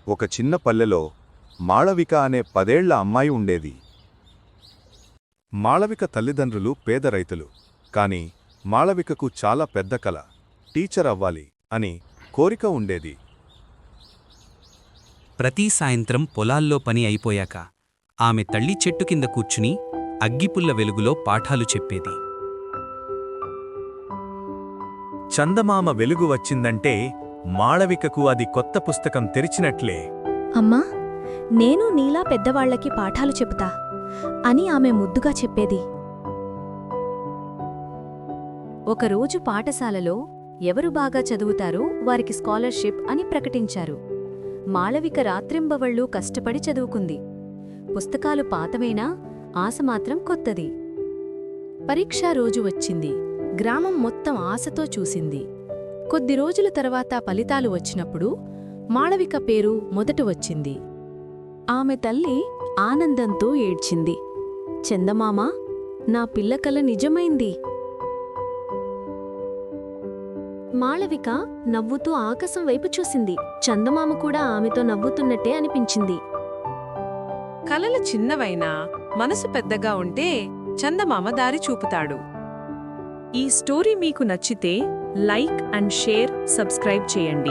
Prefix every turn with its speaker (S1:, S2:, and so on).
S1: ఒక చిన్న పల్లెలో మాళవిక అనే 10 ఏళ్ల అమ్మాయి ఉండేది. మాళవిక తల్లిదండ్రులు పేద రైతులు. కాని మాళవికకు చాలా పెద్ద కల, టీచర్ అవ్వాలి అని కోరిక ఉండేది.
S2: ప్రతి సాయంత్రం పొలాల్లో పని అయిపోయాక ఆమె తల్లి చెట్టు కింద కూర్చుని అగ్గిపుల్ల వెలుగులో పాఠాలు చెప్పేది.
S3: చందమామ వెలుగు వచ్చిందంటే మాళవికకు అది కొత్త పుస్తకం తెరిచినట్లే.
S4: అమ్మా, నేను నీలా పెద్దవాళ్లకి పాఠాలు చెబుతా అని ఆమె ముద్దుగా చెప్పేది. ఒకరోజు పాఠశాలలో ఎవరు బాగా చదువుతారో వారికి స్కాలర్షిప్ అని ప్రకటించారు. మాళవిక రాత్రింబవళ్లూ కష్టపడి చదువుకుంది. పుస్తకాలు పాతవైనా ఆశ మాత్రం కొత్తది. పరీక్షా రోజు వచ్చింది. గ్రామం మొత్తం ఆశతో చూసింది. కొద్ది రోజుల తర్వాత ఫలితాలు వచ్చినప్పుడు మాళవిక పేరు మొదట వచ్చింది. ఆమె తల్లి ఆనందంతో ఏడ్చింది. చందమామ, నా పిల్ల కల నిజమైంది. మాళవిక నవ్వుతూ ఆకాశం వైపు చూసింది. చందమామ కూడా ఆమెతో నవ్వుతున్నట్టే అనిపించింది.
S5: కలలు చిన్నవైనా మనసు పెద్దగా ఉంటే చందమామ దారి చూపుతాడు. ఈ స్టోరీ మీకు నచ్చితే లైక్ అండ్ షేర్, సబ్స్క్రైబ్ చేయండి.